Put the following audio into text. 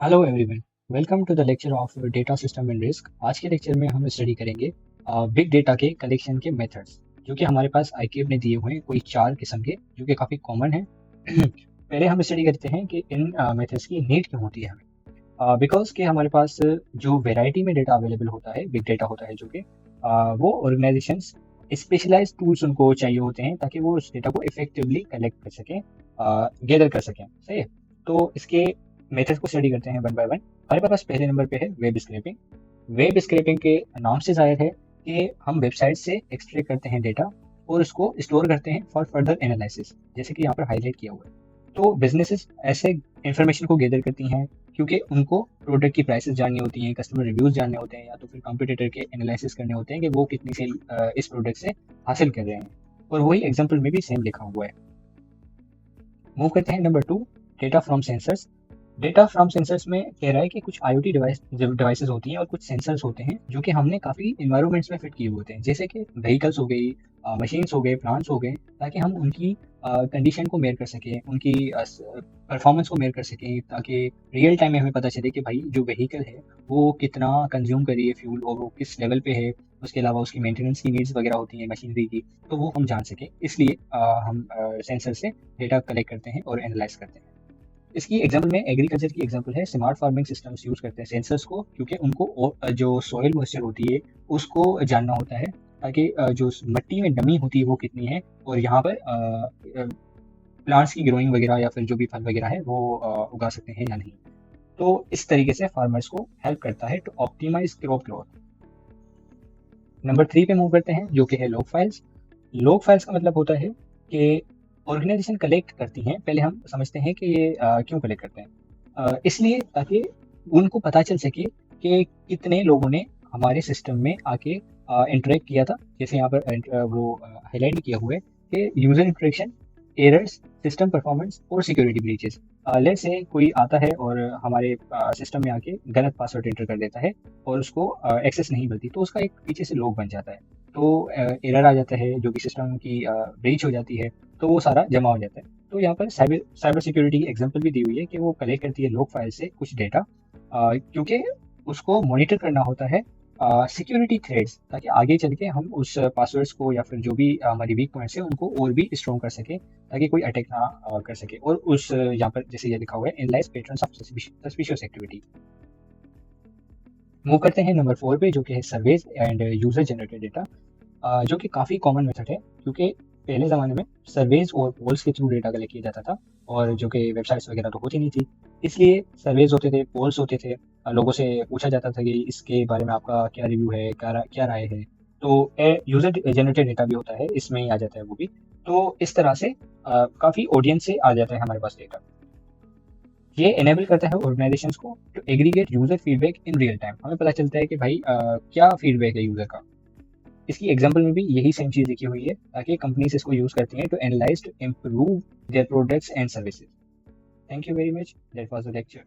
Hello everyone, welcome to the lecture of data system and risk. आज के lecture में हम स्टडी करेंगे बिग डेटा के कलेक्शन के मेथड्स, जो कि हमारे पास आईक्यूब ने दिए हुए हैं कोई 4 किस्म के, जो कि काफ़ी कॉमन है। पहले हम स्टडी करते हैं कि इन मेथड्स की नीड क्यों होती है हमें। बिकॉज कि हमारे पास जो वेराइटी में डेटा अवेलेबल होता है, बिग डेटा होता है, जो कि वो ऑर्गेनाइजेशंस स्पेशलाइज्ड टूल्स उनको चाहिए होते हैं ताकि वो उस डेटा को इफेक्टिवली कलेक्ट कर सकें, गैदर कर सकें। सही है। तो इसके मेथड्स को स्टडी करते हैं वन बाय वन। हमारे पास पहले नंबर पे है वेब स्क्रैपिंग। वेब स्क्रैपिंग के नाम से जाहिर है कि हम वेबसाइट से एक्सट्रैक्ट करते हैं डेटा और उसको स्टोर करते हैं फॉर फर्दर एनालिसिस, जैसे कि यहाँ पर हाईलाइट किया हुआ है। तो बिजनेसेस ऐसे इंफॉर्मेशन को गैदर करती हैं क्योंकि उनको प्रोडक्ट की प्राइसेस जाननी होती हैं, कस्टमर रिव्यूज जानने होते हैं, या तो फिर कंपटीटर के एनालिसिस करने होते हैं कि वो कितनी सेल इस प्रोडक्ट से हासिल कर रहे हैं। और वही एग्जाम्पल में भी सेम लिखा हुआ है। मूव करते हैं number 2, data from sensors. Data from sensors में कह रहा है कि कुछ IoT डिवाइसेस होती हैं और कुछ सेंसर्स होते हैं जो कि हमने काफ़ी इन्वायरमेंट्स में फिट किए होते हैं, जैसे कि व्हीकल्स हो गई, मशीन्स हो गए, प्लांट्स हो गए, ताकि हम उनकी कंडीशन को मेयर कर सकें, उनकी परफॉर्मेंस को मेयर कर सकें, ताकि रियल टाइम में हमें पता चले कि भाई जो व्हीकल है वो कितना कंज्यूम कर रही है फ्यूल और वो किस लेवल पे है। उसके अलावा उसकी मेंटेनेंस की नीड्स वगैरह होती हैं मशीनरी की, तो वो हम जान सकें। इसलिए हम सेंसर से डेटा कलेक्ट करते हैं और एनालाइज करते हैं। इसकी एग्जाम्पल में एग्रीकल्चर की एग्जाम्पल है, स्मार्ट फार्मिंग सिस्टम्स यूज करते हैं सेंसर्स को, क्योंकि उनको जो सॉइल मॉइस्चर होती है उसको जानना होता है, ताकि जो मट्टी में नमी होती है वो कितनी है, और यहाँ पर प्लांट्स की ग्रोइंग वगैरह या फिर जो भी फल वगैरह है वो उगा सकते हैं या नहीं। तो इस तरीके से फार्मर्स को हेल्प करता है to optimize crop growth. Number 3 पे मूव करते हैं, जो कि है लॉग फाइल्स। लॉग फाइल्स का मतलब होता है कि ऑर्गेनाइजेशन कलेक्ट करती हैं। पहले हम समझते हैं कि ये क्यों कलेक्ट करते हैं। इसलिए ताकि उनको पता चल सके कि कितने लोगों ने हमारे सिस्टम में आके इंटरेक्ट किया था। जैसे यहाँ पर वो हाईलाइट किया हुआ है कि user interaction, errors, system performance और सिक्योरिटी ब्रीचेस। लेट्स से कोई आता है और हमारे सिस्टम में आके गलत पासवर्ड एंटर कर देता है और उसको एक्सेस नहीं मिलती, तो उसका एक पीछे से लॉग बन जाता है। तो एरर आ जाता है, जो कि सिस्टम की ब्रीच हो जाती है, तो वो सारा जमा हो जाता है। तो यहाँ पर साइबर साइबर सिक्योरिटी की एग्जांपल भी दी हुई है कि वो कलेक्ट करती है लॉग फाइल से कुछ डेटा, क्योंकि उसको मॉनिटर करना होता है सिक्योरिटी थ्रेड्स, ताकि आगे चल के हम उस पासवर्ड्स को या फिर जो भी हमारी वीक पॉइंट्स है उनको और भी स्ट्रॉन्ग कर सके, ताकि कोई अटैक ना कर सके। और उस यहाँ पर जैसे ये लिखा हुआ है, analyse patterns of suspicious activity. Move करते हैं नंबर 4 पे, जो कि है surveys and user generated data, जो कि काफ़ी कॉमन मेथड है, क्योंकि पहले ज़माने में सर्वेज और पोल्स के थ्रू डेटा कलेक्ट किया जाता था, और जो कि वेबसाइट्स वगैरह तो होती नहीं थी। इसलिए सर्वेज होते थे, पोल्स होते थे, लोगों से पूछा जाता था कि इसके बारे में आपका क्या रिव्यू है, क्या राय है। तो यूजर जनरेटेड डेटा भी होता है, इसमें ही आ जाता है वो भी। तो इस तरह से काफ़ी ऑडियंस से आ जाता है हमारे पास डेटा। ये एनेबल करता है ऑर्गेनाइजेशंस को to aggregate user feedback in real time. हमें पता चलता है कि भाई क्या फीडबैक है यूजर का। इसकी एग्जांपल में भी यही सेम चीज़ लिखी हुई है, ताकि कंपनीज इसको यूज करती हैं to analyze, to improve their products and services. Thank you very much, that was the lecture.